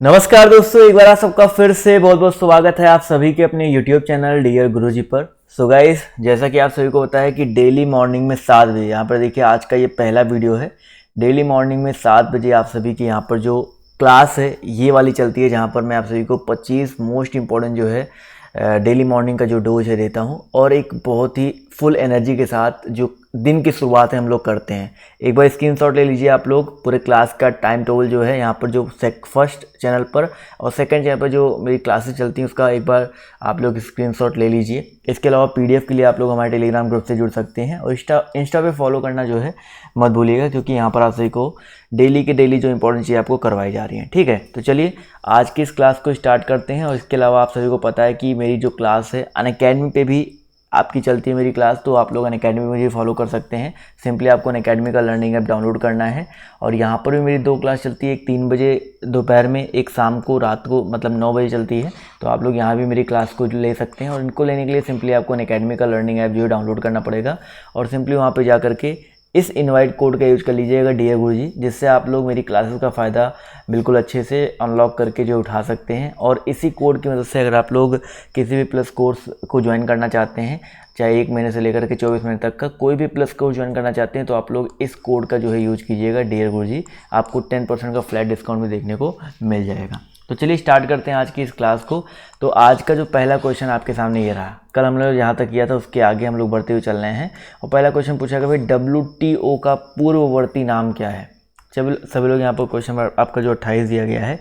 नमस्कार दोस्तों, एक बार आप सबका फिर से बहुत बहुत स्वागत है आप सभी के अपने YouTube चैनल डियर गुरुजी पर। सो गाइस, जैसा कि आप सभी को पता है कि डेली मॉर्निंग में 7 बजे यहाँ पर देखिए आज का ये पहला वीडियो है। डेली मॉर्निंग में 7 बजे आप सभी की यहाँ पर जो क्लास है ये वाली चलती है, जहाँ पर मैं आप सभी को 25 मोस्ट इंपॉर्टेंट जो है डेली मॉर्निंग का जो डोज है देता हूँ, और एक बहुत ही फुल एनर्जी के साथ जो दिन की शुरुआत है हम लोग करते हैं। एक बार स्क्रीनशॉट ले लीजिए आप लोग पूरे क्लास का टाइम टेबल जो है यहाँ पर जो फर्स्ट चैनल पर और सेकंड चैनल पर जो मेरी क्लासेस चलती हैं उसका एक बार आप लोग स्क्रीनशॉट ले लीजिए। इसके अलावा पीडीएफ के लिए आप लोग हमारे टेलीग्राम ग्रुप से जुड़ सकते हैं, और इंस्टा पे फॉलो करना जो है मत भूलिएगा, क्योंकि यहाँ पर आप सभी को डेली के डेली जो इंपॉर्टेंट चीज़ें आपको करवाई जा रही हैं। ठीक है, तो चलिए आज की इस क्लास को स्टार्ट करते हैं। और इसके अलावा आप सभी को पता है कि मेरी जो क्लास है अनअकैडमी पे भी आपकी चलती है मेरी क्लास, तो आप लोग अनअकैडमी में मुझे फॉलो कर सकते हैं। सिंपली आपको अनअकैडमी का लर्निंग ऐप डाउनलोड करना है, और यहाँ पर भी मेरी 2 क्लास चलती है, एक 3 बजे दोपहर में, एक शाम को रात को मतलब 9 बजे चलती है। तो आप लोग यहाँ भी मेरी क्लास को ले सकते हैं, और इनको लेने के लिए सिंपली आपको अनअकैडमी का लर्निंग ऐप जो है डाउनलोड करना पड़ेगा, और सिंपली वहाँ पर जा करके इस इनवाइट कोड का यूज कर लीजिएगा डियर गुरुजी, जिससे आप लोग मेरी क्लासेस का फ़ायदा बिल्कुल अच्छे से अनलॉक करके जो उठा सकते हैं। और इसी कोड की मदद से अगर आप लोग किसी भी प्लस कोर्स को ज्वाइन करना चाहते हैं, चाहे 1 महीने से लेकर के 24 महीने तक का कोई भी प्लस कोर्स ज्वाइन करना चाहते हैं, तो आप लोग इस कोड का जो है यूज कीजिएगा डियर गुरुजी, आपको 10% का फ्लैट डिस्काउंट भी देखने को मिल जाएगा। तो चलिए स्टार्ट करते हैं आज की इस क्लास को। तो आज का जो पहला क्वेश्चन आपके सामने ये रहा, कल हम लोग जहाँ तक किया था उसके आगे हम लोग बढ़ते हुए चल रहे हैं। और पहला क्वेश्चन पूछा कि भाई WTO का पूर्ववर्ती नाम क्या है। सभी लोग यहाँ पर क्वेश्चन आपका जो 28 दिया गया है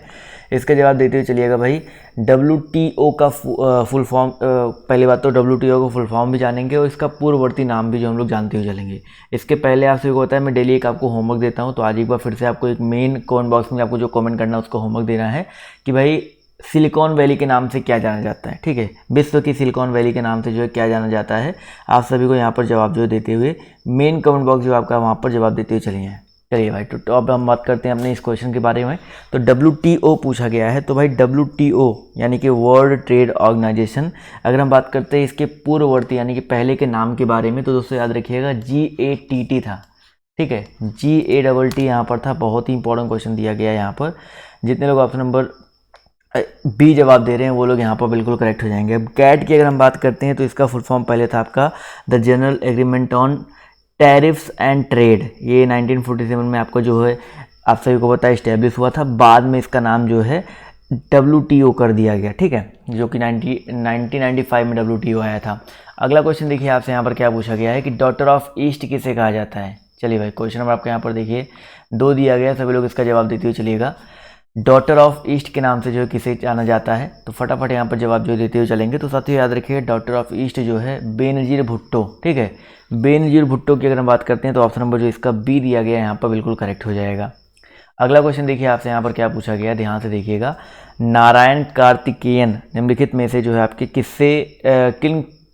इसका जवाब देते हुए चलिएगा। भाई WTO का फुल फॉर्म, पहली बात तो WTO का फुल फॉर्म भी जानेंगे, और इसका पूर्ववर्ती नाम भी जो हम लोग जानते हुए चलेंगे। इसके पहले आप सभी को होता है मैं डेली एक आपको होमवर्क देता हूँ, तो आज एक बार फिर से आपको एक मेन कमेंट बॉक्स में आपको जो कमेंट करना है उसको होमवर्क देना है कि भाई सिलिकॉन वैली के नाम से क्या जाना जाता है। ठीक है, विश्व की सिलिकॉन वैली के नाम से जो है क्या जाना जाता है, आप सभी को यहाँ पर जवाब जो है देते हुए मेन कमेंट बॉक्स जो आपका वहाँ पर जवाब देते हुए चलिए। चलिए भाई, तो अब हम बात करते हैं अपने इस क्वेश्चन के बारे में। तो WTO पूछा गया है, तो भाई WTO यानी कि वर्ल्ड ट्रेड ऑर्गेनाइजेशन, अगर हम बात करते हैं इसके पूर्ववर्ती यानी कि पहले के नाम के बारे में, तो दोस्तों याद रखिएगा GATT था। ठीक है, GATT यहाँ पर था। बहुत ही इंपॉर्टेंट क्वेश्चन दिया गया है यहाँ पर। जितने लोग ऑप्शन नंबर बी जवाब दे रहे हैं वो लोग यहाँ पर बिल्कुल करेक्ट हो जाएंगे। अब कैट की अगर हम बात करते हैं तो इसका फुल फॉर्म पहले था आपका the general agreement on tariffs and trade. ये 1947 में आपको जो है आप सभी को पता है इस्टेब्लिश हुआ था। बाद में इसका नाम जो है WTO कर दिया गया। ठीक है, जो कि 1995 में WTO आया था। अगला क्वेश्चन देखिए आपसे यहाँ पर क्या पूछा गया है कि डॉटर ऑफ ईस्ट किसे कहा जाता है। चलिए भाई, क्वेश्चन नंबर आपको यहाँ पर देखिए 2 दिया गया, सभी लोग इसका जवाब देते हुए चलिएगा। डॉटर ऑफ ईस्ट के नाम से जो है किसे जाना जाता है, तो फटाफट यहाँ पर जवाब जो देते हुए चलेंगे। तो साथियों याद रखिए डॉटर ऑफ ईस्ट जो है बेनजीर भुट्टो। ठीक है, बेनजीर भुट्टो की अगर हम बात करते हैं तो ऑप्शन नंबर जो इसका बी दिया गया है यहाँ पर बिल्कुल करेक्ट हो जाएगा। अगला क्वेश्चन देखिए आपसे यहाँ पर क्या पूछा गया, ध्यान से देखिएगा। नारायण कार्तिकेयन निम्नलिखित में से जो है आपके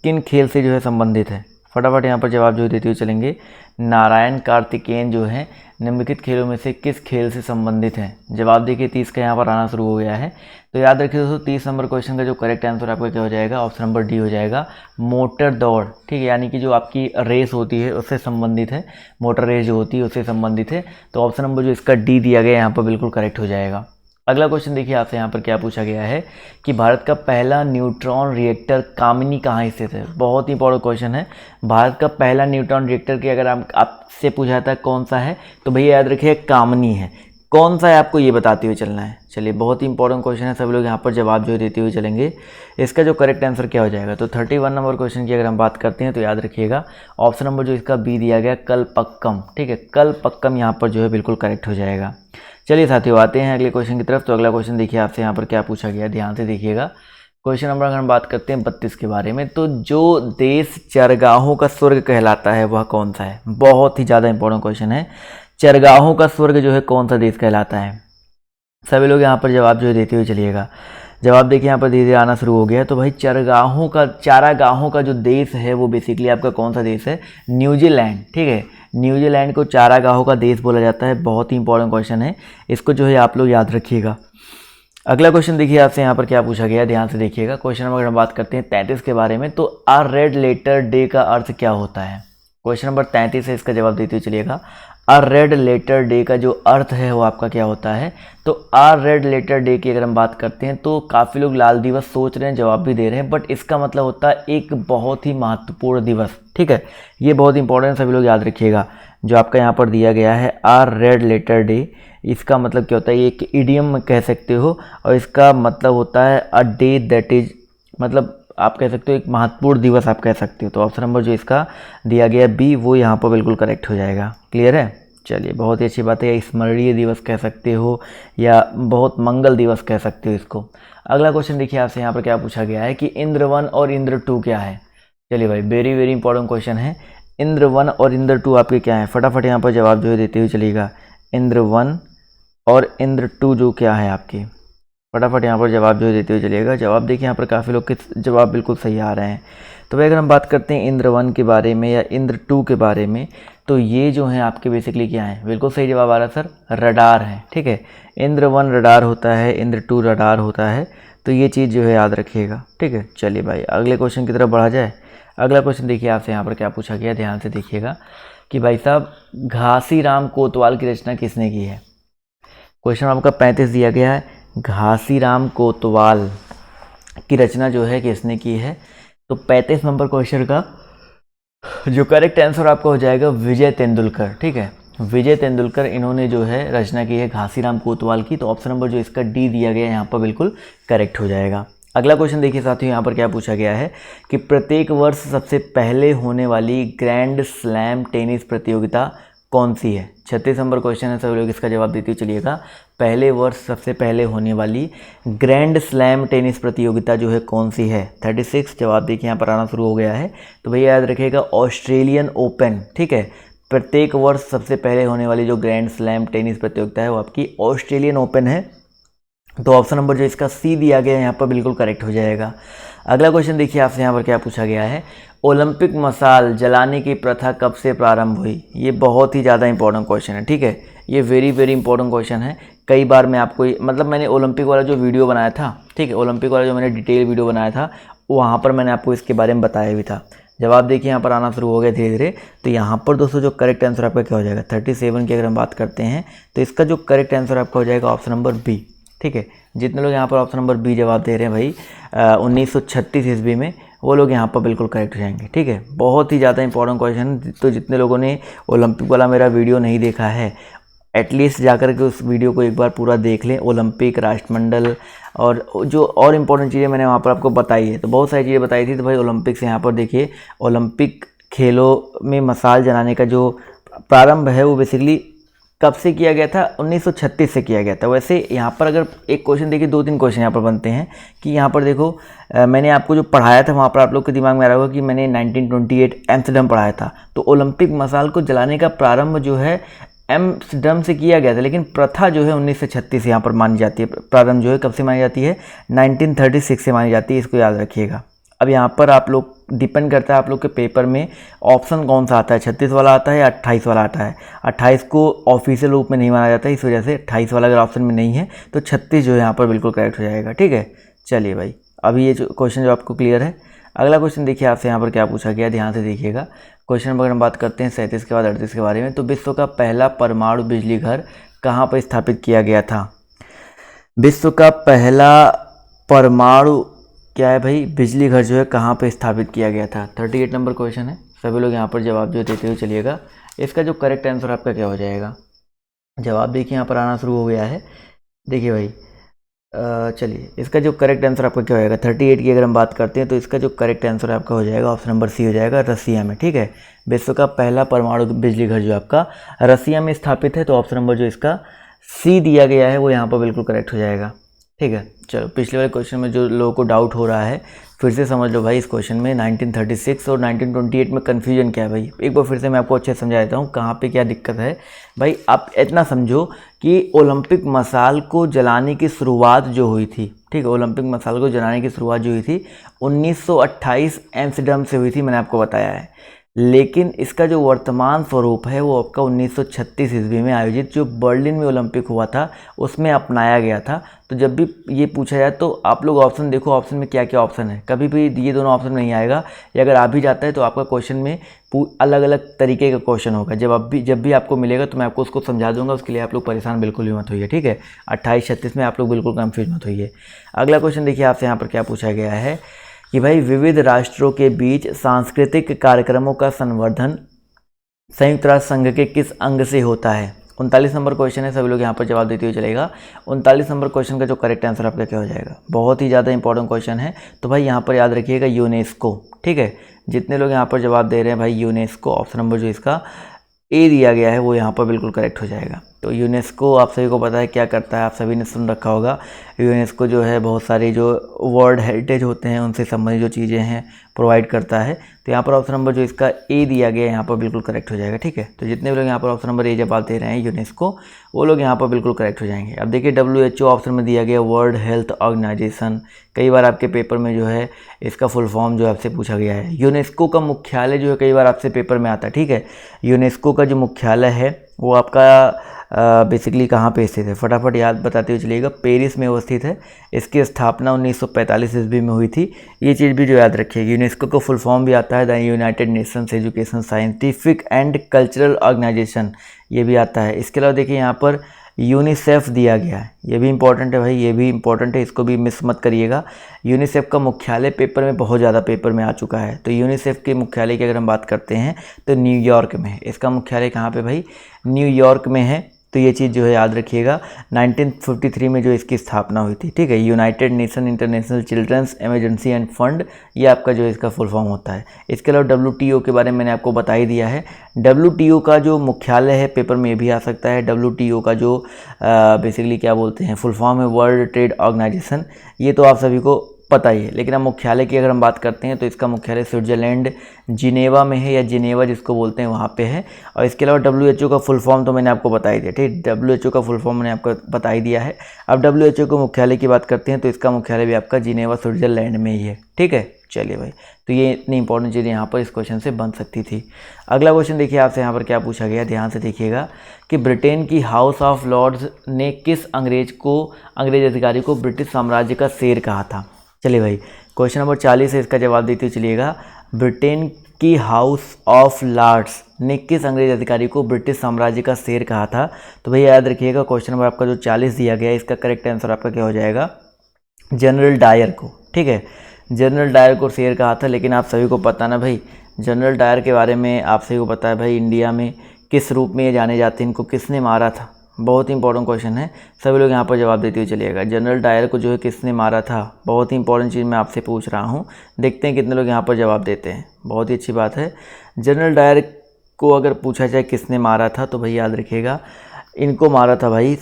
किन खेल से जो है संबंधित है। फटाफट यहाँ पर जवाब जो देते हुए चलेंगे। नारायण कार्तिकेयन जो है निम्नलिखित खेलों में से किस खेल से संबंधित है। जवाब देखिए 30 का यहाँ पर आना शुरू हो गया है। तो याद रखिए दोस्तों 30 नंबर क्वेश्चन का जो करेक्ट आंसर आपका क्या हो जाएगा, ऑप्शन नंबर डी हो जाएगा, मोटर दौड़। ठीक है, यानी कि जो आपकी रेस होती है उससे संबंधित है, मोटर रेस जो होती है उससे संबंधित है। तो ऑप्शन नंबर जो इसका डी दिया गया यहाँ पर बिल्कुल करेक्ट हो जाएगा। अगला क्वेश्चन देखिए आपसे यहाँ पर क्या पूछा गया है कि भारत का पहला न्यूट्रॉन रिएक्टर कामिनी कहाँ स्थित है। बहुत ही इंपॉर्टेंट क्वेश्चन है। भारत का पहला न्यूट्रॉन रिएक्टर की अगर आपसे पूछा जाता है कौन सा है, तो भैया याद रखिए कामिनी है। कौन सा है आपको ये बताते हुए चलना है। चलिए, बहुत ही इंपॉर्टेंट क्वेश्चन है, सभी लोग यहाँ पर जवाब जो देते हुए चलेंगे। इसका जो करेक्ट आंसर क्या हो जाएगा, तो 31 नंबर क्वेश्चन की अगर हम बात करते हैं तो याद रखिएगा ऑप्शन नंबर जो इसका बी दिया गया कलपक्कम। ठीक है, कलपक्कम यहाँ पर जो है बिल्कुल करेक्ट हो जाएगा। चलिए साथियों आते हैं अगले क्वेश्चन की तरफ। तो अगला क्वेश्चन देखिए आपसे यहाँ पर क्या पूछा गया, ध्यान से देखिएगा। क्वेश्चन नंबर अगर हम बात करते हैं 32 के बारे में, तो जो देश चरगाहों का स्वर्ग कहलाता है वह कौन सा है। बहुत ही ज़्यादा इंपॉर्टेंट क्वेश्चन है। चरगाहों का स्वर्ग जो है कौन सा देश कहलाता है। सभी लोग यहाँ पर जवाब जो है देते हुए चलिएगा। जवाब देखिए यहाँ पर धीरे धीरे आना शुरू हो गया। तो भाई चारागाहों का जो देश है वो बेसिकली आपका कौन सा देश है, न्यूजीलैंड। ठीक है, न्यूजीलैंड को चारागाहों का देश बोला जाता है। बहुत ही इंपॉर्टेंट क्वेश्चन है, इसको जो है आप लोग याद रखिएगा। अगला क्वेश्चन देखिए आपसे यहाँ पर क्या पूछा गया, ध्यान से देखिएगा। क्वेश्चन नंबर अगर हम बात करते हैं 33 के बारे में, तो अ रेड लेटर डे का अर्थ क्या होता है। क्वेश्चन नंबर 33 है, इसका जवाब देते हुए चलिएगा। अ रेड लेटर डे का जो अर्थ है वो आपका क्या होता है? तो अ रेड लेटर डे की अगर हम बात करते हैं तो काफ़ी लोग लाल दिवस सोच रहे हैं, जवाब भी दे रहे हैं, बट इसका मतलब होता है एक बहुत ही महत्वपूर्ण दिवस। ठीक है, ये बहुत इंपॉर्टेंट, सभी लोग याद रखिएगा। जो आपका यहाँ पर दिया गया है अ रेड लेटर डे, इसका मतलब क्या होता है? ये एक इडियम कह सकते हो, और इसका मतलब होता है अ डे दैट इज, मतलब आप कह सकते हो एक महत्वपूर्ण दिवस आप कह सकते हो। तो ऑप्शन नंबर जो इसका दिया गया बी, वो यहाँ पर बिल्कुल करेक्ट हो जाएगा। क्लियर है? चलिए, बहुत ही अच्छी बात है। या स्मरणीय दिवस कह सकते हो, या बहुत मंगल दिवस कह सकते हो इसको। अगला क्वेश्चन देखिए आपसे यहाँ पर क्या पूछा गया है कि इंद्र 1 और इंद्र 2 क्या है? चलिए भाई, वेरी वेरी इंपॉर्टेंट क्वेश्चन है। इंद्र 1 और इंद्र 2 आपके क्या है? फटाफट यहाँ पर जवाब जो है देते हुए चलिएगा। इंद्र 1 और इंद्र 2 जो क्या है आपके, फटाफट यहाँ पर जवाब जो है देते हुए चलिएगा। जवाब देखिए यहाँ पर काफ़ी लोग के जवाब बिल्कुल सही आ रहे हैं। तो भाई अगर हम बात करते हैं इंद्र 1 के बारे में या इंद्र 2 के बारे में, तो ये जो है आपके बेसिकली क्या है? बिल्कुल सही जवाब आ रहा है सर, रडार है। ठीक है, इंद्र 1 रडार होता है, इंद्र 2 रडार होता है। तो ये चीज़ जो है याद रखिएगा। ठीक है, चलिए भाई अगले क्वेश्चन की तरफ बढ़ा जाए। अगला क्वेश्चन देखिए आपसे यहाँ पर क्या पूछा गया, ध्यान से देखिएगा कि भाई साहब घासीराम कोतवाल की रचना किसने की है? क्वेश्चन आपका 35 दिया गया है, घासीराम कोतवाल की रचना जो है किसने की है? तो 35 नंबर क्वेश्चन का जो करेक्ट आंसर आपका हो जाएगा विजय तेंदुलकर। ठीक है, विजय तेंदुलकर इन्होंने जो है रचना की है घासीराम कोतवाल की। तो ऑप्शन नंबर जो इसका डी दिया गया है यहाँ पर बिल्कुल करेक्ट हो जाएगा। अगला क्वेश्चन देखिए साथियों, यहाँ पर क्या पूछा गया है कि प्रत्येक वर्ष सबसे पहले होने वाली ग्रैंड स्लैम टेनिस प्रतियोगिता कौन सी है? 36 नंबर क्वेश्चन है, सभी लोग इसका जवाब देते हुए चलिएगा। पहले वर्ष सबसे पहले होने वाली ग्रैंड स्लैम टेनिस प्रतियोगिता जो है कौन सी है? 36 जवाब देखिए यहाँ पर आना शुरू हो गया है। तो भैया याद रखिएगा ऑस्ट्रेलियन ओपन। ठीक है, प्रत्येक वर्ष सबसे पहले होने वाली जो ग्रैंड स्लैम टेनिस प्रतियोगिता है वो आपकी ऑस्ट्रेलियन ओपन है। तो ऑप्शन नंबर जो इसका सी दिया गया है यहाँ पर बिल्कुल करेक्ट हो जाएगा। अगला क्वेश्चन देखिए आपसे यहाँ पर क्या पूछा गया है, ओलंपिक मशाल जलाने की प्रथा कब से प्रारंभ हुई? ये बहुत ही ज़्यादा इंपॉर्टेंट क्वेश्चन है। ठीक है, ये वेरी वेरी इंपॉर्टेंट क्वेश्चन है। कई बार मैं आपको मतलब मैंने ओलंपिक वाला जो वीडियो बनाया था, ठीक है, ओलंपिक वाला जो मैंने डिटेल वीडियो बनाया था, वहाँ पर मैंने आपको इसके बारे में बताया भी था। जवाब देखिए यहाँ पर आना शुरू हो गया धीरे धीरे। तो यहाँ पर दोस्तों जो करेक्ट आंसर आपका क्या हो जाएगा? 37 की अगर हम बात करते हैं तो इसका जो करेक्ट आंसर आपका हो जाएगा ऑप्शन नंबर बी। ठीक है, जितने लोग यहाँ पर ऑप्शन नंबर बी जवाब दे रहे हैं भाई 1936 ईस्वी में, वो लोग यहाँ पर बिल्कुल करेक्ट हो जाएंगे। ठीक है, बहुत ही ज़्यादा इंपॉर्टेंट क्वेश्चन। तो जितने लोगों ने ओलंपिक वाला मेरा वीडियो नहीं देखा है, एटलीस्ट जाकर के उस वीडियो को एक बार पूरा देख लें। ओलंपिक, राष्ट्रमंडल और जो और इम्पोर्टेंट चीज़ें मैंने वहाँ पर आपको बताई है, तो बहुत सारी चीज़ें बताई थी। तो भाई ओलंपिक से यहाँ पर देखिए, ओलंपिक खेलों में मशाल जलाने का जो प्रारंभ है वो बेसिकली कब से किया गया था? 1936 से किया गया था। वैसे यहाँ पर अगर एक क्वेश्चन देखिए, 2-3 क्वेश्चन यहाँ पर बनते हैं कि यहाँ पर देखो मैंने आपको जो पढ़ाया था वहाँ पर आप लोग के दिमाग में आ रहा होगा कि मैंने 1928 एम्स्टर्डम पढ़ाया था। तो ओलंपिक मशाल को जलाने का प्रारंभ जो है एम्स्टर्डम से किया गया था, लेकिन प्रथा जो है 1936 यहाँ पर मानी जाती है। प्रारंभ जो है कब से मानी जाती है? 1936 से मानी जाती है, इसको याद रखिएगा। अब यहाँ पर आप लोग डिपेंड करता है आप लोग के पेपर में ऑप्शन कौन सा आता है, 36 वाला आता है या 28 वाला आता है। 28 को ऑफिशियल रूप में नहीं माना जाता है, इस वजह से 28 वाला अगर ऑप्शन में नहीं है तो 36 जो है यहाँ पर बिल्कुल करेक्ट हो जाएगा। ठीक है, चलिए भाई अभी ये जो क्वेश्चन जो आपको क्लियर है। अगला क्वेश्चन देखिए आपसे यहाँ पर क्या पूछा गया, ध्यान से देखिएगा। क्वेश्चन नंबर हम बात करते हैं 37 के बाद 38 के बारे में। तो विश्व का पहला परमाणु बिजली घर कहाँ पर स्थापित किया गया था? विश्व का पहला परमाणु क्या है भाई, बिजली घर जो है कहाँ पे स्थापित किया गया था? 38 नंबर क्वेश्चन है, सभी लोग यहाँ पर जवाब जो देते हुए चलिएगा। इसका जो करेक्ट आंसर आपका क्या हो जाएगा? जवाब देखिए यहाँ पर आना शुरू हो गया है। देखिए भाई चलिए इसका जो करेक्ट आंसर आपका क्या हो जाएगा? 38 की अगर हम बात करते हैं तो इसका जो करेक्ट आंसर आपका हो जाएगा ऑप्शन नंबर सी हो जाएगा, रसिया में। ठीक है, विश्व का पहला परमाणु बिजली घर जो आपका रसिया में स्थापित है। तो ऑप्शन नंबर जो इसका सी दिया गया है वो यहाँ पर बिल्कुल करेक्ट हो जाएगा। ठीक है, चलो पिछले वाले क्वेश्चन में जो लोगों को डाउट हो रहा है फिर से समझ लो भाई। इस क्वेश्चन में 1936 और 1928 में कन्फ्यूजन क्या है भाई, एक बार फिर से मैं आपको अच्छे से समझा देता हूँ कहाँ पे क्या दिक्कत है। भाई आप इतना समझो कि ओलंपिक मशाल को जलाने की शुरुआत जो हुई थी, ठीक है, ओलंपिक मशाल को जलाने की शुरुआत जो हुई थी 1928 एम्स्टर्डम से हुई थी, मैंने आपको बताया है। लेकिन इसका जो वर्तमान स्वरूप है वो आपका 1936 ईस्वी में आयोजित जो बर्लिन में ओलंपिक हुआ था उसमें अपनाया गया था। तो जब भी ये पूछा जाए तो आप लोग ऑप्शन देखो, ऑप्शन में क्या क्या ऑप्शन है, कभी भी ये दोनों ऑप्शन नहीं आएगा। या अगर आ भी जाता है तो आपका क्वेश्चन में अलग अलग तरीके का क्वेश्चन होगा। जब भी आपको मिलेगा तो मैं आपको उसको समझा दूंगा, उसके लिए आप लोग परेशान बिल्कुल भी मत होइए, ठीक है। 28-36 में आप लोग बिल्कुल कन्फ्यूज मत होइए। अगला क्वेश्चन देखिए आपसे यहाँ पर क्या पूछा गया है कि भाई विविध राष्ट्रों के बीच सांस्कृतिक कार्यक्रमों का संवर्धन संयुक्त राष्ट्र संघ के किस अंग से होता है। 39 नंबर क्वेश्चन है, सभी लोग यहाँ पर जवाब देते हुए चलेगा। 39 नंबर क्वेश्चन का जो करेक्ट आंसर आपका क्या हो जाएगा, बहुत ही ज़्यादा इंपॉर्टेंट क्वेश्चन है। तो भाई यहाँ पर याद रखिएगा यूनेस्को, ठीक है। जितने लोग यहाँ पर जवाब दे रहे हैं भाई यूनेस्को, ऑप्शन नंबर जो इसका ए दिया गया है वो यहाँ पर बिल्कुल करेक्ट हो जाएगा। तो यूनेस्को आप सभी को पता है क्या करता है, आप सभी ने सुन रखा होगा। यूनेस्को जो है बहुत सारी जो वर्ल्ड हेरिटेज होते हैं उनसे संबंधित जो चीज़ें हैं प्रोवाइड करता है। तो यहाँ पर ऑप्शन नंबर जो इसका ए दिया गया है यहाँ पर बिल्कुल करेक्ट हो जाएगा, ठीक है। तो जितने भी लोग यहाँ पर ऑप्शन नंबर ए जवाब दे रहे हैं यूनेस्को, वो लोग यहाँ पर बिल्कुल करेक्ट हो जाएंगे। अब देखिए WHO ऑप्शन में दिया गया वर्ल्ड हेल्थ ऑर्गेनाइजेशन। कई बार आपके पेपर में जो है इसका फुल फॉर्म जो आपसे पूछा गया है। यूनेस्को का मुख्यालय जो है कई बार आपसे पेपर में आता है, ठीक है। यूनेस्को का जो मुख्यालय है वो आपका बेसिकली कहाँ पे स्थित है, फटाफट याद बताते हुए चलिएगा। पेरिस में अवस्थित है। इसकी स्थापना 1945 ईस्वी में हुई थी। ये चीज़ भी जो याद रखिएगा। यूनेस्को का फुल फॉर्म भी आता है the United Nations Education Scientific and Cultural Organisation, ये भी आता है। इसके अलावा देखिए यहाँ पर यूनिसेफ दिया गया है, ये भी इंपॉर्टेंट है भाई, ये भी इंपॉर्टेंट है, इसको भी मिस मत करिएगा। यूनिसेफ का मुख्यालय पेपर में बहुत ज़्यादा पेपर में आ चुका है। तो यूनिसेफ के मुख्यालय की अगर हम बात करते हैं तो न्यूयॉर्क में है। इसका मुख्यालय कहाँ पे भाई, न्यूयॉर्क में है। तो ये चीज़ जो है याद रखिएगा। 1953 में जो इसकी स्थापना हुई थी, ठीक है। United Nation International Children's Emergency and Fund, ये आपका जो इसका फुल फॉर्म होता है। इसके अलावा WTO के बारे में मैंने आपको बता ही दिया है। WTO का जो मुख्यालय है पेपर में ये भी आ सकता है। WTO का जो बेसिकली क्या बोलते हैं फुल फॉर्म है वर्ल्ड ट्रेड ऑर्गेनाइजेशन, ये तो आप सभी को पता ही है। लेकिन अब मुख्यालय की अगर हम बात करते हैं तो इसका मुख्यालय स्विट्जरलैंड जिनेवा में है, या जिनेवा जिसको बोलते हैं वहाँ पे है। और इसके अलावा WHO का फुल फॉर्म तो मैंने आपको बता ही दिया, ठीक। WHO का फुल फॉर्म मैंने आपको बता ही दिया है। अब WHO के मुख्यालय की बात करते हैं तो इसका मुख्यालय भी आपका जिनेवा स्विट्जरलैंड में ही है, ठीक है। चलिए भाई, तो ये इतनी इंपॉर्टेंट चीज़ें यहाँ पर इस क्वेश्चन से बन सकती थी। अगला क्वेश्चन देखिए आपसे यहाँ पर क्या पूछा गया, ध्यान से देखिएगा कि ब्रिटेन की हाउस ऑफ लॉर्ड्स ने किस अंग्रेज अधिकारी को ब्रिटिश साम्राज्य का शेर कहा था। चलिए भाई, क्वेश्चन नंबर 40 है, इसका जवाब देते हुए चलिएगा। ब्रिटेन की हाउस ऑफ लॉर्ड्स ने किस अंग्रेज अधिकारी को ब्रिटिश साम्राज्य का शेर कहा था। तो भैया याद रखिएगा क्वेश्चन नंबर आपका जो 40 दिया गया है इसका करेक्ट आंसर आपका क्या हो जाएगा, जनरल डायर को, ठीक है। जनरल डायर को शेर कहा था। लेकिन आप सभी को पता ना भाई, जनरल डायर के बारे में आप सभी को पता है भाई, इंडिया में किस रूप में ये जाने जाते हैं, इनको किसने मारा था, बहुत ही इंपॉर्टेंट क्वेश्चन है। सभी लोग यहाँ पर जवाब देते हुए चलिएगा। जनरल डायर को जो है किसने मारा था, बहुत ही इंपॉर्टेंट चीज़ मैं आपसे पूछ रहा हूँ। देखते हैं कितने लोग यहाँ पर जवाब देते हैं, बहुत ही अच्छी बात है। जनरल डायर को अगर पूछा जाए किसने मारा था तो भाई याद रखिएगा इनको मारा था भाई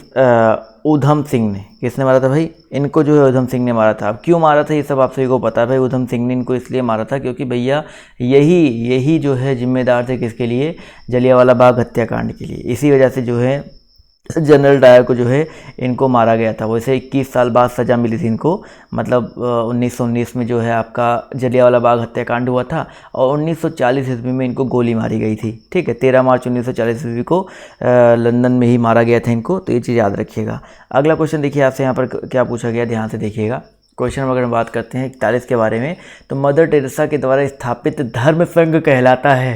ऊधम सिंह ने। किसने मारा था भाई, इनको जो है ऊधम सिंह ने मारा था। अब क्यों मारा था ये सब आप सभी को पता है भाई। ऊधम सिंह ने इनको इसलिए मारा था क्योंकि भैया यही जो है जिम्मेदार थे किसके लिए, जलियांवाला बाग हत्याकांड के लिए। इसी वजह से जो है जनरल डायर को जो है इनको मारा गया था। वैसे 21 साल बाद सज़ा मिली थी इनको, मतलब 1919 में जो है आपका जलियांवाला बाग हत्याकांड हुआ था और 1940 ईस्वी में इनको गोली मारी गई थी, ठीक है। 13 मार्च 1940 ईस्वी को लंदन में ही मारा गया था इनको। तो ये चीज़ याद रखिएगा। अगला क्वेश्चन देखिए आपसे यहाँ पर क्या पूछा गया, ध्यान से देखिएगा। क्वेश्चन अगर हम बात करते हैं 41 के बारे में, तो मदर टेरेसा के द्वारा स्थापित धर्म संघ कहलाता है।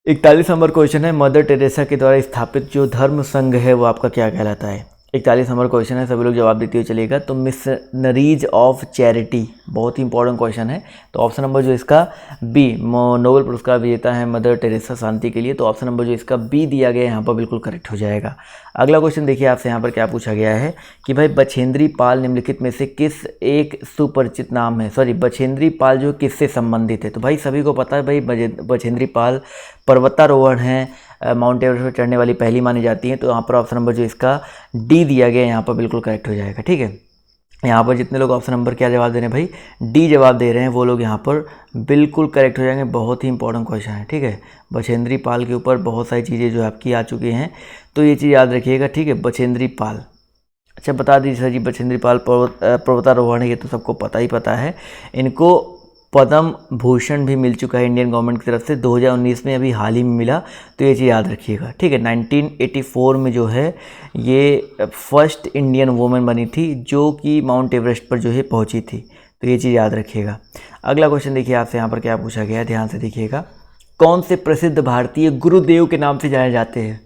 41 नंबर क्वेश्चन है, मदर टेरेसा के द्वारा स्थापित जो धर्म संघ है वो आपका क्या कहलाता है। 41 नंबर क्वेश्चन है, सभी लोग जवाब देते हुए चलेगा। तो मिशनरीज ऑफ चैरिटी, बहुत ही इंपॉर्टेंट क्वेश्चन है। तो ऑप्शन नंबर जो इसका बी, नोबेल पुरस्कार विजेता है मदर टेरेसा शांति के लिए। तो ऑप्शन नंबर जो इसका बी दिया गया है यहाँ पर बिल्कुल करेक्ट हो जाएगा। अगला क्वेश्चन देखिए आपसे यहाँ पर क्या पूछा गया है कि भाई बछेंद्री पाल निम्नलिखित में से किस एक सुपरिचित नाम है, बछेंद्री पाल जो किससे संबंधित है। तो भाई सभी को पता है भाई बछेंद्री पाल पर्वतारोहण है, माउंट एवरेस्ट पर चढ़ने वाली पहली मानी जाती है। तो यहाँ पर ऑप्शन नंबर जो इसका डी दिया गया है यहाँ पर बिल्कुल करेक्ट हो जाएगा, ठीक है। यहाँ पर जितने लोग ऑप्शन नंबर क्या जवाब दे रहे हैं भाई, डी जवाब दे रहे हैं, वो लोग यहाँ पर बिल्कुल करेक्ट हो जाएंगे। बहुत ही इंपॉर्टेंट क्वेश्चन है, ठीक है। बछेंद्री पाल के ऊपर बहुत सारी चीज़ें जो आपकी आ चुकी हैं, तो ये चीज़ याद रखिएगा, ठीक है। बछेंद्री पाल, अच्छा बता दीजिए सर जी, बछेंद्री पाल पर्वतारोहण है, ये तो सबको पता ही पता है। इनको पद्म भूषण भी मिल चुका है इंडियन गवर्नमेंट की तरफ से 2019 में, अभी हाल ही में मिला, तो ये चीज़ याद रखिएगा, ठीक है। 1984 में जो है ये फर्स्ट इंडियन वुमेन बनी थी जो कि माउंट एवरेस्ट पर जो है पहुंची थी, तो ये चीज़ याद रखिएगा। अगला क्वेश्चन देखिए आपसे यहाँ पर क्या पूछा गया है, ध्यान से देखिएगा। कौन से प्रसिद्ध भारतीय गुरुदेव के नाम से जाने जाते हैं?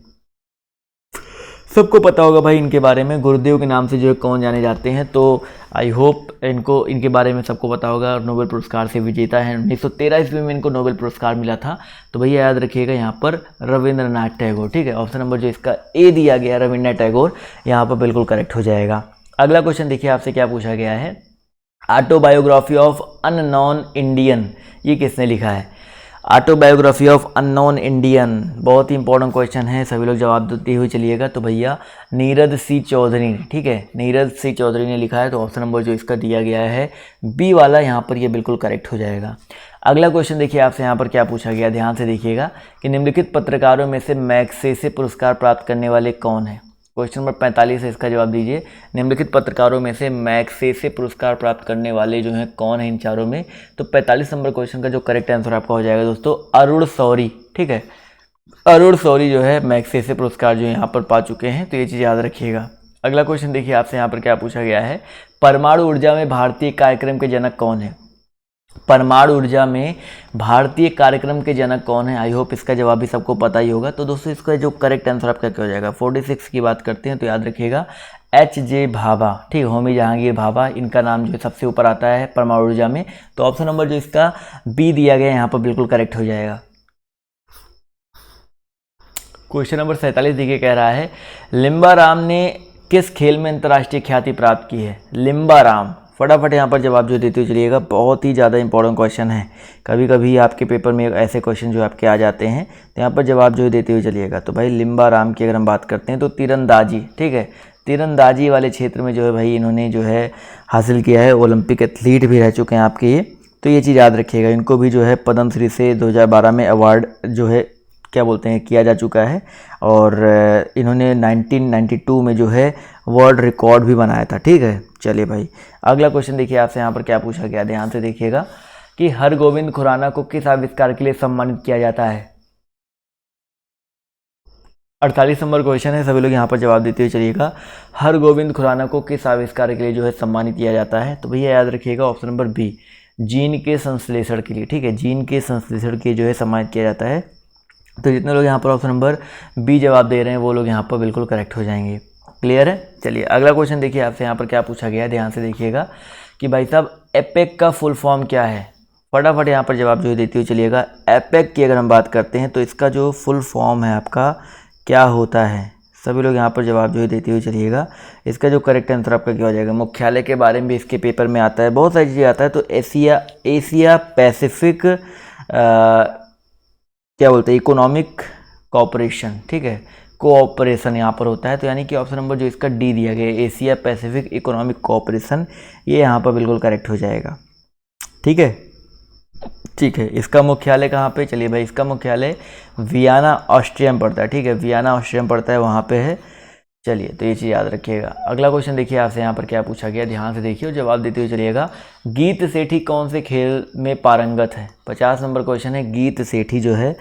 सबको पता होगा भाई इनके बारे में, गुरुदेव के नाम से जो है कौन जाने जाते हैं, तो आई होप इनके बारे में सबको पता होगा। नोबेल पुरस्कार से विजेता हैं, 1913 ईस्वी में इनको नोबेल पुरस्कार मिला था, तो भैया याद रखिएगा यहाँ पर रविंद्रनाथ टैगोर, ठीक है। ऑप्शन नंबर जो इसका ए दिया गया रविंद्रनाथ टैगोर, यहाँ पर बिल्कुल करेक्ट हो जाएगा। अगला क्वेश्चन देखिए आपसे क्या पूछा गया है, ऑटोबायोग्राफी ऑफ अननोन इंडियन, ये किसने लिखा है? ऑटोबायोग्राफी ऑफ अननोन इंडियन, बहुत ही इंपॉर्टेंट क्वेश्चन है, सभी लोग जवाब देते हुए चलिएगा। तो भैया नीरज सी चौधरी, ठीक है, नीरज सी चौधरी ने लिखा है, तो ऑप्शन नंबर जो इसका दिया गया है बी वाला, यहाँ पर ये बिल्कुल करेक्ट हो जाएगा। अगला क्वेश्चन देखिए आपसे यहाँ पर क्या पूछा गया, ध्यान से देखिएगा कि निम्नलिखित पत्रकारों में से मैग्सेसे पुरस्कार प्राप्त करने वाले कौन है? क्वेश्चन नंबर 45 है, इसका जवाब दीजिए। निम्नलिखित पत्रकारों में से मैग्सेसे पुरस्कार प्राप्त करने वाले जो हैं कौन है इन चारों में? तो 45 नंबर क्वेश्चन का जो करेक्ट आंसर आपका हो जाएगा दोस्तों अरुण शौरी, ठीक है। अरुण शौरी जो है मैग्सेसे पुरस्कार जो यहाँ पर पा चुके हैं, तो ये चीज़ याद रखिएगा। अगला क्वेश्चन देखिए आपसे यहाँ पर क्या पूछा गया है, परमाणु ऊर्जा में भारतीय कार्यक्रम के जनक कौन है? परमाणु ऊर्जा में भारतीय कार्यक्रम के जनक कौन है? आई होप इसका जवाब भी सबको पता ही होगा। तो दोस्तों इसका जो करेक्ट आंसर आपका क्या हो जाएगा, 46 की बात करते हैं तो याद रखिएगा H.J. भाभा, ठीक, होमी जहांगीर भाभा, इनका नाम जो है सबसे ऊपर आता है परमाणु ऊर्जा में। तो ऑप्शन नंबर जो इसका बी दिया गया है यहाँ पर बिल्कुल करेक्ट हो जाएगा। क्वेश्चन नंबर 47 देखिए, कह रहा है लिम्बा राम ने किस खेल में अंतर्राष्ट्रीय ख्याति प्राप्त की है? लिम्बा राम, फटाफट यहाँ पर जवाब जो देते हुए चलिएगा, बहुत ही ज़्यादा इंपॉर्टेंट क्वेश्चन है, कभी कभी आपके पेपर में ऐसे क्वेश्चन जो आपके आ जाते हैं, तो यहाँ पर जवाब जो देते हुए चलिएगा। तो भाई लिम्बा राम की अगर हम बात करते हैं तो तीरंदाजी, ठीक है, तीरंदाजी वाले क्षेत्र में जो है भाई इन्होंने जो है हासिल किया है, ओलंपिक एथलीट भी रह चुके हैं आपके ये, तो ये चीज़ याद रखिएगा। इनको भी जो है पद्मश्री से 2012 में अवार्ड जो है क्या बोलते हैं किया जा चुका है, और इन्होंने 1992 में जो है वर्ल्ड रिकॉर्ड भी बनाया था, ठीक है। चलिए भाई अगला क्वेश्चन देखिए आपसे यहाँ पर क्या पूछा गया, ध्यान से देखिएगा कि हरगोविंद खुराना को किस आविष्कार के लिए सम्मानित किया जाता है? 48 नंबर क्वेश्चन है, सभी लोग यहाँ पर जवाब देते हुए चलिएगा। हरगोविंद खुराना को किस आविष्कार के लिए जो है सम्मानित किया जाता है? तो भैया याद रखिएगा ऑप्शन नंबर बी, जीन के संश्लेषण के लिए, ठीक है, जीन के संश्लेषण के जो है सम्मानित किया जाता है। तो जितने लोग यहाँ पर ऑप्शन नंबर बी जवाब दे रहे हैं वो लोग यहाँ पर बिल्कुल करेक्ट हो जाएंगे। क्लियर है? चलिए अगला क्वेश्चन देखिए आपसे यहाँ पर क्या पूछा गया है, ध्यान से देखिएगा कि भाई साहब एपेक का फुल फॉर्म क्या है? फटाफट यहाँ पर जवाब जो देते हुए चलिएगा। एपेक की अगर हम बात करते हैं तो इसका जो फुल फॉर्म है आपका क्या होता है? सभी लोग यहाँ पर जवाब जो है देते हुए चलिएगा। इसका जो करेक्ट आंसर आपका क्या हो जाएगा? मुख्यालय के बारे में भी इसके पेपर में आता है, बहुत सारी चीज़ें आता है। तो एशिया पैसिफिक क्या बोलते हैं इकोनॉमिक कोऑपरेशन, ठीक है, कोऑपरेशन यहाँ पर होता है। तो यानी कि ऑप्शन नंबर जो इसका डी दिया गया है एशिया पैसिफिक इकोनॉमिक कोऑपरेशन, ये यहाँ पर बिल्कुल करेक्ट हो जाएगा। ठीक है, ठीक है। इसका मुख्यालय कहाँ पे? चलिए भाई इसका मुख्यालय वियना ऑस्ट्रिया में पड़ता है, ठीक है, वियना ऑस्ट्रिया में पड़ता है, वहाँ पे है। चलिए तो ये चीज़ याद रखिएगा। अगला क्वेश्चन देखिए आपसे यहाँ पर क्या पूछा गया, ध्यान से देखिए और जवाब देते हुए चलिएगा। गीत सेठी कौन से खेल में पारंगत है? 50 नंबर क्वेश्चन है, गीत सेठी जो है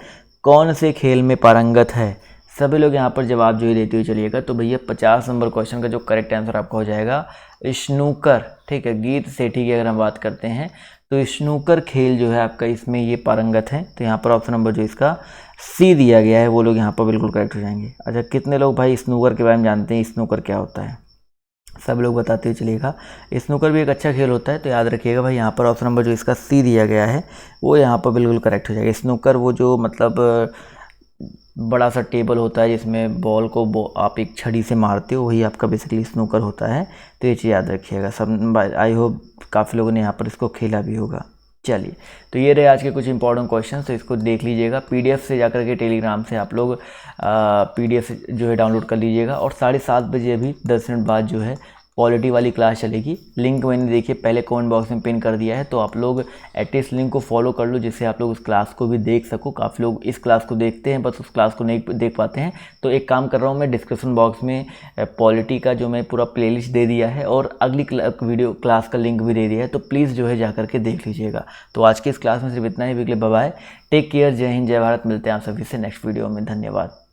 कौन से खेल में पारंगत है? सभी लोग यहाँ पर जवाब जो है देते हुए चलिएगा। तो भैया 50 नंबर क्वेश्चन का जो करेक्ट आंसर आपका हो जाएगा स्नूकर, ठीक है। गीत सेठी की अगर हम बात करते हैं तो स्नूकर खेल जो है आपका इसमें ये पारंगत है। तो यहाँ पर ऑप्शन नंबर जो इसका सी दिया गया है वो लोग यहाँ पर बिल्कुल करेक्ट हो जाएंगे। अच्छा, कितने लोग भाई स्नूकर के बारे में जानते हैं? स्नूकर क्या होता है सब लोग बताते हुए चलिएगा। स्नूकर भी एक अच्छा खेल होता है, तो याद रखिएगा भाई यहाँ पर ऑप्शन नंबर जो इसका सी दिया गया है वो यहाँ पर बिल्कुल करेक्ट हो जाएगा। स्नूकर वो जो मतलब बड़ा सा टेबल होता है जिसमें बॉल को आप एक छड़ी से मारते हो, वही आपका बेसिकली स्नूकर होता है। तो ये चीज़ याद रखिएगा सब। आई होप काफ़ी लोगों ने यहाँ पर इसको खेला भी होगा। चलिए तो ये रहे आज के कुछ इंपॉर्टेंट क्वेश्चन, तो इसको देख लीजिएगा। पीडीएफ से जाकर के टेलीग्राम से आप लोग पीडीएफ जो है डाउनलोड कर लीजिएगा। और 7:30 बजे अभी 10 मिनट बाद जो है पॉलिटी वाली क्लास चलेगी। लिंक मैंने देखिए पहले कमेंट बॉक्स में पिन कर दिया है, तो आप लोग एटलीस्ट लिंक को फॉलो कर लो जिससे आप लोग उस क्लास को भी देख सको। काफ़ी लोग इस क्लास को देखते हैं बस उस क्लास को नहीं देख पाते हैं। तो एक काम कर रहा हूँ मैं, डिस्क्रिप्शन बॉक्स में पॉलिटी का जो मैं पूरा प्लेलिस्ट दे दिया है और अगली वीडियो क्लास का लिंक भी दे दिया है, तो प्लीज़ जो है जा करके देख लीजिएगा। तो आज की इस क्लास में सिर्फ इतना ही। बाय, टेक केयर, जय हिंद, जय भारत। मिलते हैं आप सभी से नेक्स्ट वीडियो में। धन्यवाद।